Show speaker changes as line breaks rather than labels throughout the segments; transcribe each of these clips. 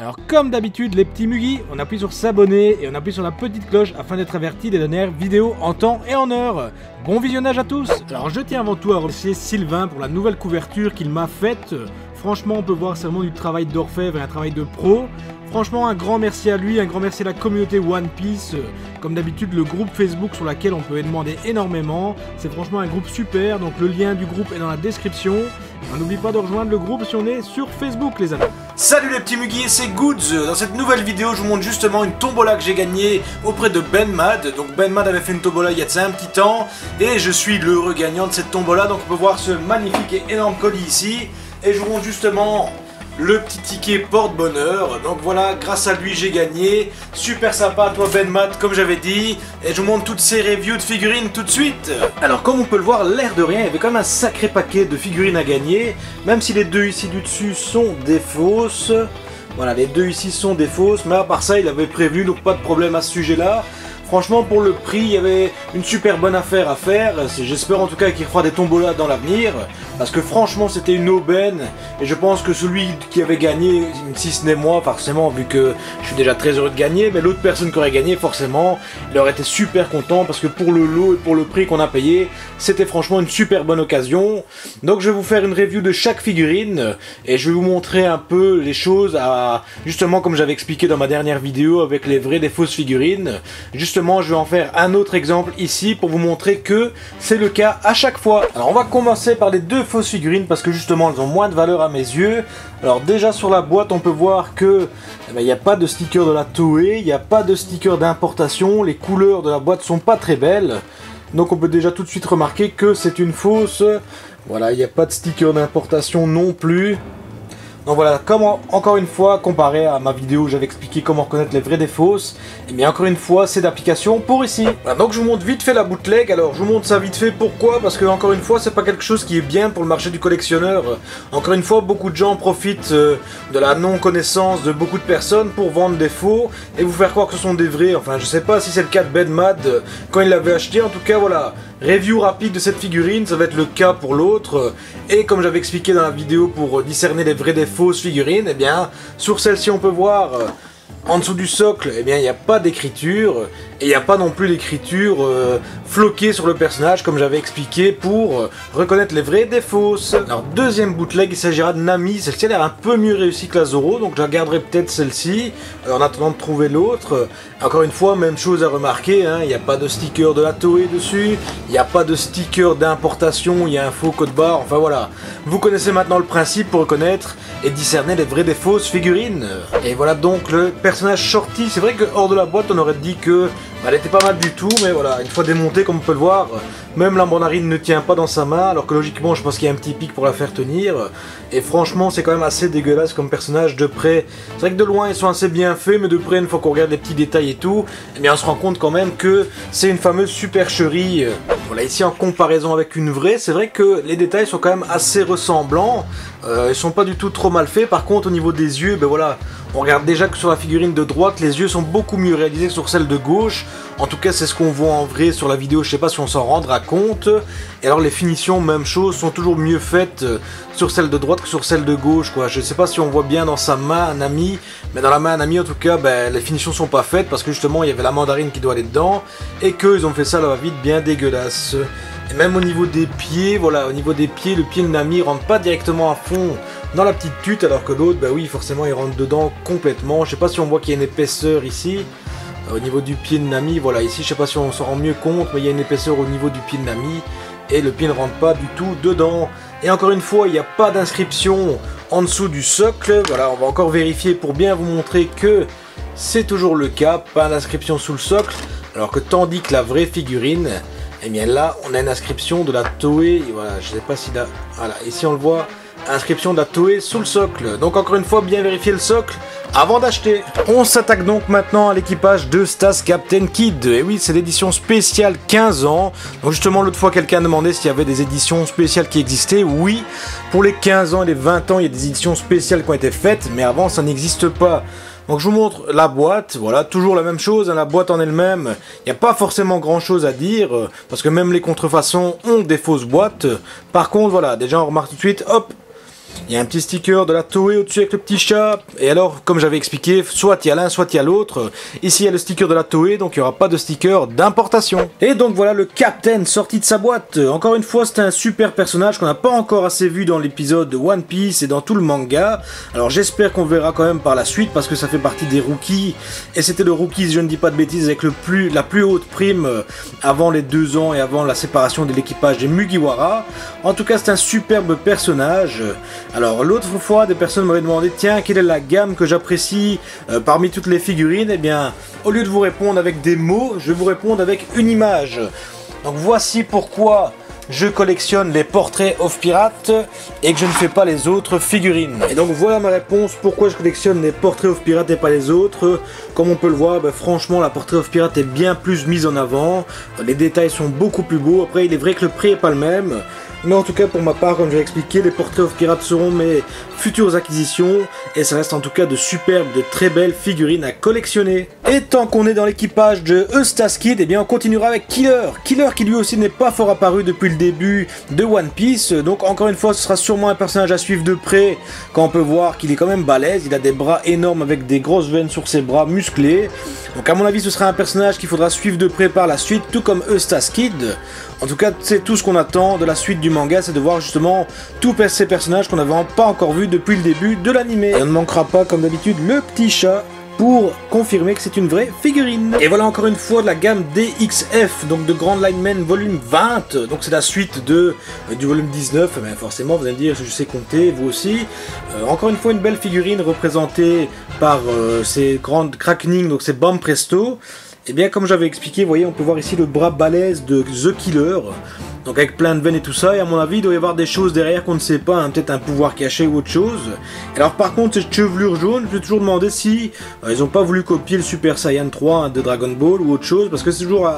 Alors comme d'habitude les petits mugis, on appuie sur s'abonner et on appuie sur la petite cloche afin d'être averti des dernières vidéos en temps et en heure. Bon visionnage à tous. Alors je tiens avant tout à remercier Sylvain pour la nouvelle couverture qu'il m'a faite. Franchement on peut voir c'est vraiment du travail d'orfèvre et un travail de pro. Franchement un grand merci à lui, un grand merci à la communauté One Piece. Comme d'habitude le groupe Facebook sur lequel on peut demander énormément. C'est franchement un groupe super, donc le lien du groupe est dans la description. On n'oublie pas de rejoindre le groupe si on est sur Facebook les amis.
Salut les petits mugis, c'est Goods. Dans cette nouvelle vidéo je vous montre justement une tombola que j'ai gagnée auprès de Ben Mad. Donc Ben Mad avait fait une tombola il y a un petit temps et je suis l'heureux gagnant de cette tombola. Donc on peut voir ce magnifique et énorme colis ici. Et je vous montre justement le petit ticket porte-bonheur. Donc voilà, grâce à lui j'ai gagné. Super sympa à toi Ben Mad comme j'avais dit. Et je vous montre toutes ces reviews de figurines tout de suite. Alors comme on peut le voir, l'air de rien, il y avait quand même un sacré paquet de figurines à gagner. Même si les deux ici du dessus sont des fausses. Voilà, les deux ici sont des fausses. Mais à part ça, il avait prévu, donc pas de problème à ce sujet-là. Franchement, pour le prix, il y avait une super bonne affaire à faire. J'espère en tout cas qu'il fera des tombolas dans l'avenir. Parce que franchement, c'était une aubaine. Et je pense que celui qui avait gagné, si ce n'est moi, forcément, vu que je suis déjà très heureux de gagner, mais l'autre personne qui aurait gagné, forcément, il aurait été super content. Parce que pour le lot et pour le prix qu'on a payé, c'était franchement une super bonne occasion. Donc je vais vous faire une review de chaque figurine. Et je vais vous montrer un peu les choses à... Justement, comme j'avais expliqué dans ma dernière vidéo, avec les vraies des fausses figurines. Justement, je vais en faire un autre exemple ici pour vous montrer que c'est le cas à chaque fois. Alors on va commencer par les deux fausses figurines parce que justement elles ont moins de valeur à mes yeux. Alors déjà sur la boîte on peut voir que il n'y a pas de sticker de la Toei, il n'y a pas de sticker d'importation, les couleurs de la boîte sont pas très belles. Donc on peut déjà tout de suite remarquer que c'est une fausse. Voilà, il n'y a pas de sticker d'importation non plus. Donc voilà, comme encore une fois, comparé à ma vidéo où j'avais expliqué comment reconnaître les vraies des fausses, et bien encore une fois, c'est d'application pour ici. Voilà, donc je vous montre vite fait la bootleg. Alors je vous montre ça vite fait, pourquoi? Parce que encore une fois, c'est pas quelque chose qui est bien pour le marché du collectionneur. Encore une fois, beaucoup de gens profitent de la non-connaissance de beaucoup de personnes pour vendre des faux et vous faire croire que ce sont des vrais. Enfin, je sais pas si c'est le cas de Ben Mad quand il l'avait acheté, en tout cas voilà. Review rapide de cette figurine, ça va être le cas pour l'autre. Et comme j'avais expliqué dans la vidéo pour discerner les vraies des fausses figurines, eh bien, sur celle-ci on peut voir, en dessous du socle, eh bien, il n'y a pas d'écriture. Et il n'y a pas non plus d'écriture floquée sur le personnage, comme j'avais expliqué, pour reconnaître les vraies des fausses. Alors, deuxième bootleg, il s'agira de Nami. Celle-ci a l'air un peu mieux réussie que la Zoro, donc je la garderai peut-être celle-ci, en attendant de trouver l'autre. Encore une fois, même chose à remarquer, hein, il n'y a pas de sticker de la Toei dessus, il n'y a pas de sticker d'importation, il y a un faux code barre, enfin voilà. Vous connaissez maintenant le principe pour reconnaître et discerner les vraies des fausses figurines. Et voilà donc le personnage Shorty. C'est vrai que hors de la boîte, on aurait dit que elle était pas mal du tout, mais voilà, une fois démontée, comme on peut le voir, même la mandarine ne tient pas dans sa main, alors que logiquement, je pense qu'il y a un petit pic pour la faire tenir. Et franchement, c'est quand même assez dégueulasse comme personnage de près. C'est vrai que de loin, ils sont assez bien faits, mais de près, une fois qu'on regarde les petits détails et tout, eh bien, on se rend compte quand même que c'est une fameuse supercherie. Voilà, ici, en comparaison avec une vraie, c'est vrai que les détails sont quand même assez ressemblants. Ils sont pas du tout trop mal faits. Par contre, au niveau des yeux, ben voilà, on regarde déjà que sur la figurine de droite, les yeux sont beaucoup mieux réalisés que sur celle de gauche. En tout cas, c'est ce qu'on voit en vrai sur la vidéo, je sais pas si on s'en rendra compte. Et alors les finitions, même chose, sont toujours mieux faites sur celle de droite que sur celle de gauche, quoi. Je sais pas si on voit bien dans sa main Nami, mais dans la main Nami, en tout cas, ben, les finitions sont pas faites parce que justement, il y avait la mandarine qui doit aller dedans et qu'ils ont fait ça à la va-vite bien dégueulasse. Et même au niveau des pieds, voilà, au niveau des pieds, le pied de Nami rentre pas directement à fond dans la petite tute, alors que l'autre, bah oui, forcément, il rentre dedans complètement. Je sais pas si on voit qu'il y a une épaisseur ici. Au niveau du pied de Nami, voilà, ici, je sais pas si on s'en rend mieux compte, mais il y a une épaisseur au niveau du pied de Nami. Et le pied ne rentre pas du tout dedans. Et encore une fois, il n'y a pas d'inscription en dessous du socle. Voilà, on va encore vérifier pour bien vous montrer que c'est toujours le cas. Pas d'inscription sous le socle. Alors que tandis que la vraie figurine, eh bien là, on a une inscription de la Toei. Voilà, je sais pas si là... Voilà, ici on le voit, inscription de la Toei sous le socle. Donc encore une fois, bien vérifier le socle avant d'acheter. On s'attaque donc maintenant à l'équipage de Stas Captain Kid. Et oui, c'est l'édition spéciale 15 ans. Donc justement, l'autre fois, quelqu'un demandait s'il y avait des éditions spéciales qui existaient. Oui, pour les 15 ans et les 20 ans, il y a des éditions spéciales qui ont été faites, mais avant, ça n'existe pas. Donc je vous montre la boîte, voilà, toujours la même chose, hein, la boîte en elle-même, il n'y a pas forcément grand chose à dire, parce que même les contrefaçons ont des fausses boîtes. Par contre, voilà, déjà on remarque tout de suite, hop, Il y a un petit sticker de la Toei au-dessus avec le petit chat. Et alors, comme j'avais expliqué, soit il y a l'un, soit il y a l'autre. Ici, il y a le sticker de la Toei, donc il n'y aura pas de sticker d'importation. Et donc voilà le Captain sorti de sa boîte. Encore une fois, c'est un super personnage qu'on n'a pas encore assez vu dans l'épisode de One Piece et dans tout le manga. Alors j'espère qu'on verra quand même par la suite, parce que ça fait partie des rookies. Et c'était le rookie, si je ne dis pas de bêtises, avec la plus haute prime avant les 2 ans et avant la séparation de l'équipage des Mugiwara. En tout cas, c'est un superbe personnage. Alors l'autre fois, des personnes m'avaient demandé, tiens, quelle est la gamme que j'apprécie parmi toutes les figurines? Eh bien, au lieu de vous répondre avec des mots, je vais vous répondre avec une image. Donc voici pourquoi je collectionne les portraits of Pirates et que je ne fais pas les autres figurines. Et donc voilà ma réponse, pourquoi je collectionne les portraits of Pirates et pas les autres. Comme on peut le voir, franchement la portrait of Pirates est bien plus mise en avant. Les détails sont beaucoup plus beaux. Après il est vrai que le prix est pas le même. Mais en tout cas pour ma part, comme je l'ai expliqué, les portraits of Pirates seront mes futures acquisitions. Et ça reste en tout cas de superbes, de très belles figurines à collectionner. Et tant qu'on est dans l'équipage de Eustace Kid, eh bien on continuera avec Killer. Killer qui lui aussi n'est pas fort apparu depuis le début de One Piece. Donc encore une fois, ce sera sûrement un personnage à suivre de près. Quand on peut voir qu'il est quand même balèze, il a des bras énormes avec des grosses veines sur ses bras musclés. Donc à mon avis, ce sera un personnage qu'il faudra suivre de près par la suite, tout comme Eustace Kid. En tout cas, c'est tout ce qu'on attend de la suite du manga, c'est de voir justement tous ces personnages qu'on n'avait pas encore vus depuis le début de l'animé. Et on ne manquera pas, comme d'habitude, le petit chat pour confirmer que c'est une vraie figurine. Et voilà encore une fois de la gamme DXF, donc de Grand Lineman volume 20. Donc c'est la suite du volume 19, mais forcément vous allez me dire, je sais compter, vous aussi. Encore une fois une belle figurine représentée par ces grandes crackning, donc c'est Bam Presto. Et bien comme j'avais expliqué, vous voyez, on peut voir ici le bras balèze de The Killer. Donc avec plein de veines et tout ça, et à mon avis il doit y avoir des choses derrière qu'on ne sait pas, hein, peut-être un pouvoir caché ou autre chose. Alors par contre cette chevelure jaune, je me suis toujours demandé si ils n'ont pas voulu copier le Super Saiyan 3 hein, de Dragon Ball ou autre chose, parce que c'est toujours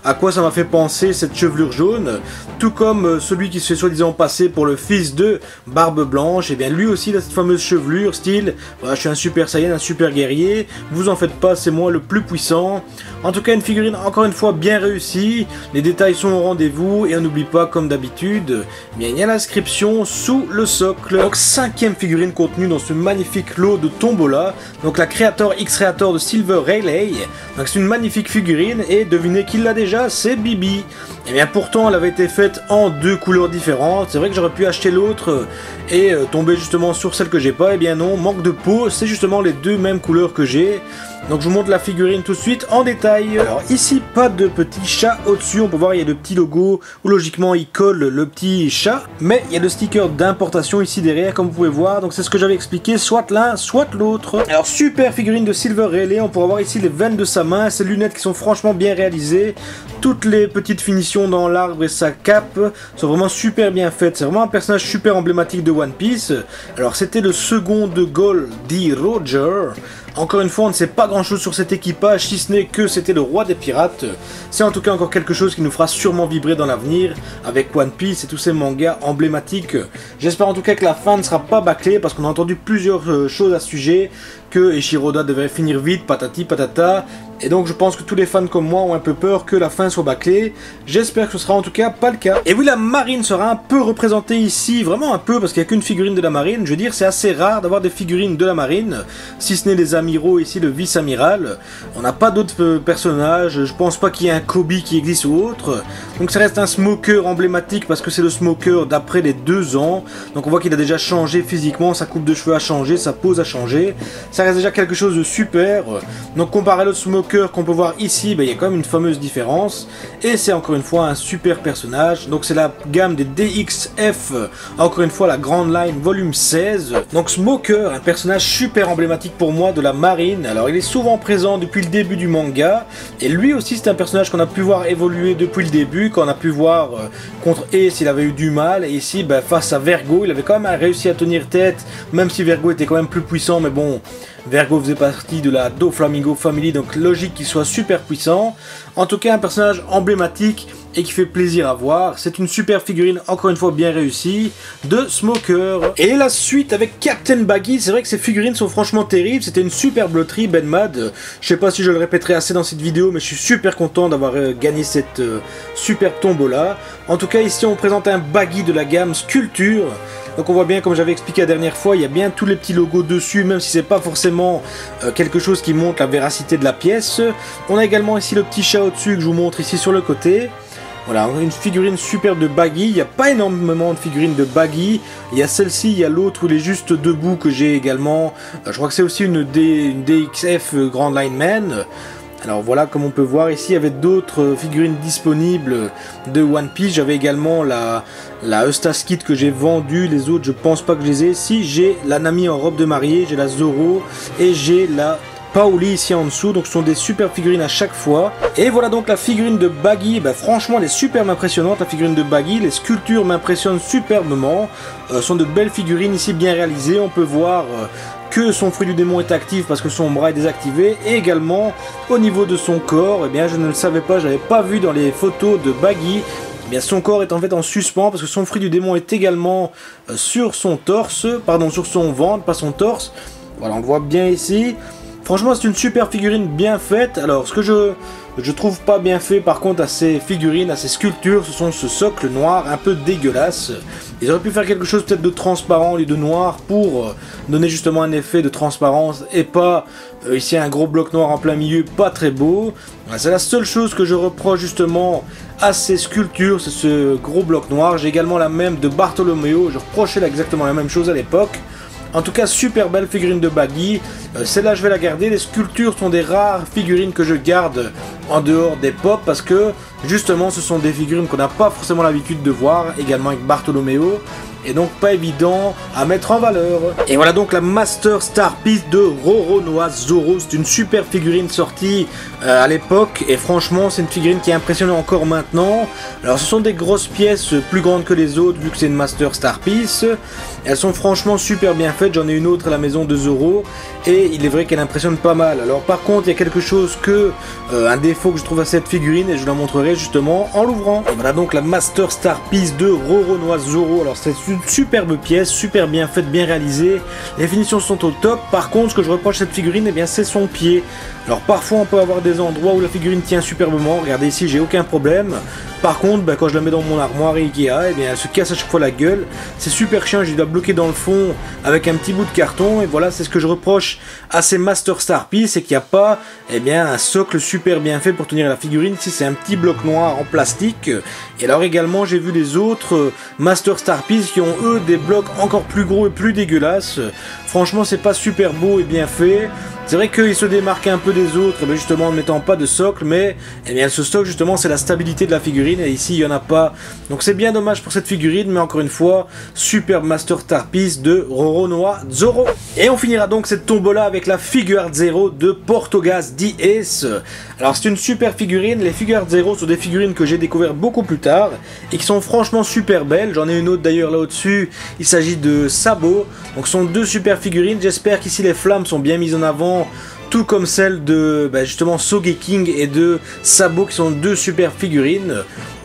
à quoi ça m'a fait penser cette chevelure jaune, tout comme celui qui se fait soi-disant passer pour le fils de Barbe Blanche, et bien lui aussi il a cette fameuse chevelure, style, voilà, je suis un Super Saiyan, un super guerrier, vous en faites pas, c'est moi le plus puissant. En tout cas une figurine encore une fois bien réussie, les détails sont au rendez-vous, et on n'oublie pas comme d'habitude, il y a l'inscription sous le socle. Donc 5e figurine contenue dans ce magnifique lot de Tombola, donc la Creator X-Creator de Silver Rayleigh. Donc c'est une magnifique figurine, et devinez qui l'a déjà, c'est Bibi. Et bien pourtant elle avait été faite en 2 couleurs différentes, c'est vrai que j'aurais pu acheter l'autre et tomber justement sur celle que j'ai pas, et bien non, manque de peau, c'est justement les 2 mêmes couleurs que j'ai. Donc je vous montre la figurine tout de suite en détail. Alors ici pas de petit chat au-dessus, on peut voir il y a le petit logo où logiquement il colle le petit chat, mais il y a le sticker d'importation ici derrière comme vous pouvez voir, donc c'est ce que j'avais expliqué, soit l'un soit l'autre. Alors super figurine de Silver Rayleigh, on pourra voir ici les veines de sa main, ses lunettes qui sont franchement bien réalisées, toutes les petites finitions dans l'arbre et sa cape sont vraiment super bien faites, c'est vraiment un personnage super emblématique de One Piece. Alors c'était le second de Goldie Roger. Encore une fois, on ne sait pas grand chose sur cet équipage, si ce n'est que c'était le roi des pirates. C'est en tout cas encore quelque chose qui nous fera sûrement vibrer dans l'avenir, avec One Piece et tous ces mangas emblématiques. J'espère en tout cas que la fin ne sera pas bâclée, parce qu'on a entendu plusieurs choses à ce sujet, que Eiichiro devrait finir vite, patati patata, et donc je pense que tous les fans comme moi ont un peu peur que la fin soit bâclée. J'espère que ce sera en tout cas pas le cas. Et oui, la marine sera un peu représentée ici, vraiment un peu, parce qu'il n'y a qu'une figurine de la marine. Je veux dire, c'est assez rare d'avoir des figurines de la marine, si ce n'est les amiraux, ici le vice-amiral. On n'a pas d'autres personnages, je pense pas qu'il y ait un Kobe qui existe ou autre. Donc ça reste un smoker emblématique, parce que c'est le smoker d'après les 2 ans. Donc on voit qu'il a déjà changé physiquement, sa coupe de cheveux a changé, sa pose a changé. Ça reste déjà quelque chose de super. Donc comparé à l'autre smoker qu'on peut voir ici, il y a quand même une fameuse différence. Et c'est encore une fois un super personnage. Donc c'est la gamme des DXF, encore une fois la Grand Line volume 16. Donc Smoker, un personnage super emblématique pour moi de la marine. Alors il est souvent présent depuis le début du manga. Et lui aussi c'est un personnage qu'on a pu voir évoluer depuis le début. Qu'on a pu voir contre Ace, il avait eu du mal. Et ici face à Vergo, il avait quand même réussi à tenir tête. Même si Vergo était quand même plus puissant. Mais bon, Vergo faisait partie de la Doflamingo Family, donc logique qu'il soit super puissant. En tout cas, un personnage emblématique et qui fait plaisir à voir. C'est une super figurine, encore une fois bien réussie, de Smoker. Et la suite avec Captain Baggy, c'est vrai que ces figurines sont franchement terribles, c'était une superbe loterie Benmad. Je sais pas si je le répéterai assez dans cette vidéo, mais je suis super content d'avoir gagné cette superbe tombola. En tout cas ici on présente un Baggy de la gamme Sculpture. Donc on voit bien, comme j'avais expliqué la dernière fois, il y a bien tous les petits logos dessus, même si c'est pas forcément quelque chose qui montre la véracité de la pièce. On a également ici le petit chat au-dessus que je vous montre ici sur le côté. Voilà, une figurine superbe de Baggy. Il n'y a pas énormément de figurines de Baggy. Il y a celle-ci, il y a l'autre où il est juste debout que j'ai également. Je crois que c'est aussi une DXF Grand Lineman. Alors voilà, comme on peut voir ici, il y avait d'autres figurines disponibles de One Piece. J'avais également la Eustace Kid que j'ai vendue. Les autres, je pense pas que je les ai. Si, j'ai la Nami en robe de mariée, j'ai la Zoro et j'ai la Paoli ici en dessous. Donc ce sont des super figurines à chaque fois. Et voilà donc la figurine de Baggy. Bah, franchement, elle est super impressionnante, la figurine de Baggy. Les sculptures m'impressionnent superbement. Ce sont de belles figurines ici bien réalisées. On peut voir que son fruit du démon est actif parce que son bras est désactivé, et également au niveau de son corps, eh bien je ne le savais pas, je l'avais pas vu dans les photos de Baggy, eh bien son corps est en fait en suspens parce que son fruit du démon est également sur son torse, pardon, sur son ventre, pas son torse. Voilà, on le voit bien ici. Franchement, c'est une super figurine bien faite. Alors, ce que je trouve pas bien fait par contre à ces figurines, à ces sculptures, ce sont ce socle noir un peu dégueulasse. Ils auraient pu faire quelque chose peut-être de transparent au lieu de noir pour donner justement un effet de transparence et pas ici un gros bloc noir en plein milieu, pas très beau. C'est la seule chose que je reproche justement à ces sculptures, c'est ce gros bloc noir. J'ai également la même de Bartolomeo, je reprochais exactement la même chose à l'époque. En tout cas, super belle figurine de Baggy. Celle-là, je vais la garder. Les sculptures sont des rares figurines que je garde en dehors des pop parce que justement, ce sont des figurines qu'on n'a pas forcément l'habitude de voir, également avec Bartolomeo. Et donc pas évident à mettre en valeur. Et voilà donc la Master Star Piece de Roronoa Zoro. C'est une super figurine sortie à l'époque et franchement c'est une figurine qui est impressionnante encore maintenant. Alors ce sont des grosses pièces plus grandes que les autres vu que c'est une Master Star Piece. Elles sont franchement super bien faites, j'en ai une autre à la maison de Zoro et il est vrai qu'elle impressionne pas mal. Alors par contre il y a quelque chose que, un défaut que je trouve à cette figurine et je vous la montrerai justement en l'ouvrant. Et voilà donc la Master Star Piece de Roronoa Zoro. Alors c'est une superbe pièce, super bien faite, bien réalisée, les finitions sont au top. Par contre ce que je reproche à cette figurine, eh bien c'est son pied. Alors parfois on peut avoir des endroits où la figurine tient superbement, regardez ici j'ai aucun problème. Par contre quand je la mets dans mon armoire Ikea, eh bien elle se casse à chaque fois la gueule. C'est super chiant, je dois bloquer dans le fond avec un petit bout de carton. Et voilà, c'est ce que je reproche à ces Master Star Piece, c'est qu'il n'y a pas un socle super bien fait pour tenir la figurine. Ici c'est un petit bloc noir en plastique. Et alors également j'ai vu les autres Master Star Piece qui ont eux des blocs encore plus gros et plus dégueulasses. Franchement c'est pas super beau et bien fait. C'est vrai qu'il se démarque un peu des autres, justement en ne mettant pas de socle, mais ce socle justement c'est la stabilité de la figurine et ici il n'y en a pas. Donc c'est bien dommage pour cette figurine, mais encore une fois, superbe Master Star Piece de Roronoa Zoro. Et on finira donc cette tombola avec la Figuart Zero de Portogaz DS. Alors c'est une super figurine, les Figuart Zero sont des figurines que j'ai découvertes beaucoup plus tard et qui sont franchement super belles. J'en ai une autre d'ailleurs là au-dessus, il s'agit de Sabo. Donc ce sont deux super figurines, j'espère qu'ici les flammes sont bien mises en avant, tout comme celles de justement Sogeking et de Sabo qui sont deux super figurines.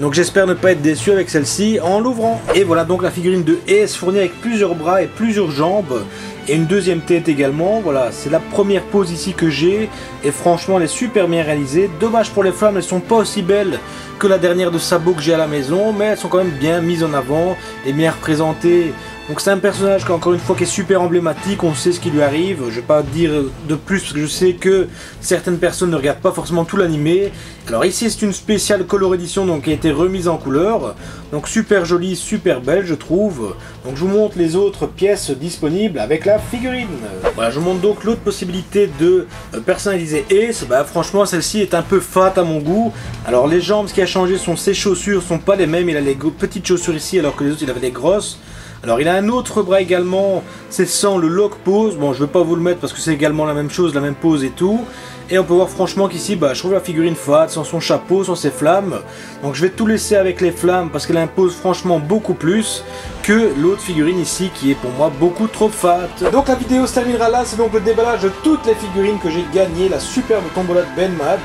Donc j'espère ne pas être déçu avec celle-ci en l'ouvrant. Et voilà donc la figurine de Ace fournie avec plusieurs bras et plusieurs jambes. Et une deuxième tête également. Voilà, c'est la première pose ici que j'ai. Et franchement elle est super bien réalisée. Dommage pour les flammes, elles sont pas aussi belles que la dernière de Sabo que j'ai à la maison. Mais elles sont quand même bien mises en avant et bien représentées. Donc c'est un personnage qui encore une fois qui est super emblématique, on sait ce qui lui arrive, je vais pas dire de plus parce que je sais que certaines personnes ne regardent pas forcément tout l'animé. Alors ici c'est une spéciale Color Edition donc qui a été remise en couleur, donc super jolie, super belle je trouve. Donc je vous montre les autres pièces disponibles avec la figurine. Voilà, je vous montre donc l'autre possibilité de personnaliser Ace. Franchement celle-ci est un peu fat à mon goût. Alors les jambes, ce qui a changé sont ses chaussures, sont pas les mêmes, il a les petites chaussures ici alors que les autres il avait les grosses. Alors il a un autre bras également, c'est sans le lock pose, bon je ne vais pas vous le mettre parce que c'est également la même chose, la même pose et tout. Et on peut voir franchement qu'ici je trouve la figurine fat, sans son chapeau, sans ses flammes. Donc je vais tout laisser avec les flammes parce qu'elle impose franchement beaucoup plus que l'autre figurine ici qui est pour moi beaucoup trop fat. Donc la vidéo se terminera là, c'est donc le déballage de toutes les figurines que j'ai gagnées, la superbe tombola de Benmad.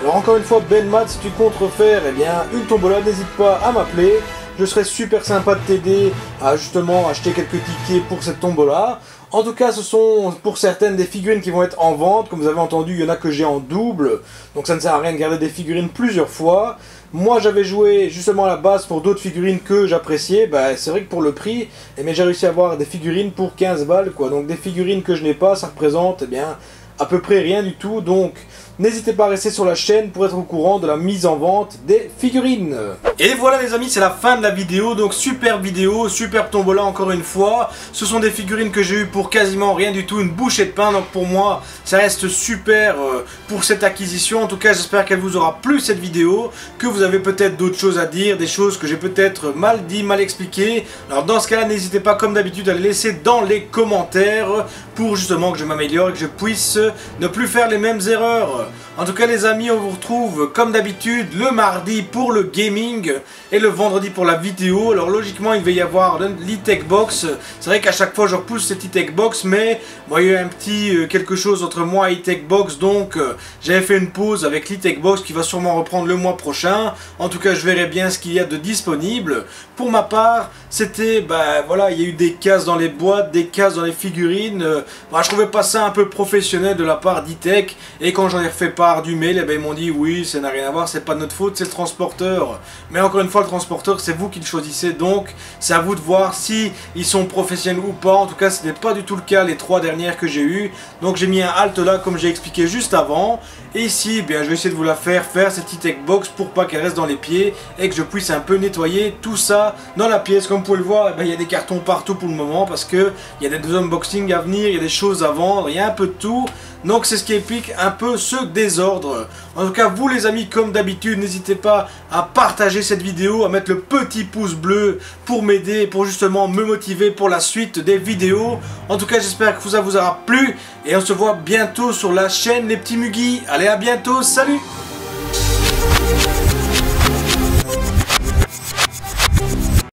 Alors encore une fois, Benmad, si tu comptes refaire une tombola, n'hésite pas à m'appeler. Je serais super sympa de t'aider à justement acheter quelques tickets pour cette tombola. En tout cas, ce sont pour certaines des figurines qui vont être en vente. Comme vous avez entendu, il y en a que j'ai en double. Donc ça ne sert à rien de garder des figurines plusieurs fois. Moi, j'avais joué justement à la base pour d'autres figurines que j'appréciais. C'est vrai que pour le prix, j'ai réussi à avoir des figurines pour 15 balles, quoi. Donc des figurines que je n'ai pas, ça représente à peu près rien du tout. Donc n'hésitez pas à rester sur la chaîne pour être au courant de la mise en vente des figurines. Et voilà les amis, c'est la fin de la vidéo. Donc super vidéo, super tombola encore une fois. Ce sont des figurines que j'ai eu pour quasiment rien du tout, une bouchée de pain. Donc pour moi, ça reste super pour cette acquisition. En tout cas, j'espère qu'elle vous aura plu cette vidéo, que vous avez peut-être d'autres choses à dire, des choses que j'ai peut-être mal dit, mal expliquées. Alors dans ce cas-là, n'hésitez pas comme d'habitude à les laisser dans les commentaires pour justement que je m'améliore et que je puisse ne plus faire les mêmes erreurs. En tout cas les amis, on vous retrouve comme d'habitude le mardi pour le gaming et le vendredi pour la vidéo. Alors logiquement il va y avoir l'e-tech box. C'est vrai qu'à chaque fois je repousse cette e-tech box, mais moi il y a eu un petit quelque chose entre moi et e-tech box, donc j'avais fait une pause avec l'e-tech box qui va sûrement reprendre le mois prochain. En tout cas je verrai bien ce qu'il y a de disponible. Pour ma part c'était, voilà, il y a eu des cases dans les boîtes, des cases dans les figurines. Je trouvais pas ça un peu professionnel de la part d'e-tech, et quand j'en ai refait part du mail, ils m'ont dit oui, ça n'a rien à voir, c'est pas de notre faute, c'est le transporteur. Mais encore une fois, le transporteur, c'est vous qui le choisissez, donc c'est à vous de voir si ils sont professionnels ou pas. En tout cas, ce n'est pas du tout le cas les 3 dernières que j'ai eues. Donc j'ai mis un halt là, comme j'ai expliqué juste avant. Et ici, je vais essayer de vous la faire cette e-tech box pour pas qu'elle reste dans les pieds et que je puisse un peu nettoyer tout ça dans la pièce. Comme vous pouvez le voir, il y a des cartons partout pour le moment parce que il y a des unboxings à venir, il y a des choses à vendre, il y a un peu de tout. Donc c'est ce qui explique un peu ce désordre. En tout cas, vous les amis, comme d'habitude, n'hésitez pas à partager cette vidéo, à mettre le petit pouce bleu pour m'aider, pour justement me motiver pour la suite des vidéos. En tout cas, j'espère que ça vous aura plu et on se voit bientôt sur la chaîne Les Petits Mugis. Allez, à bientôt, salut!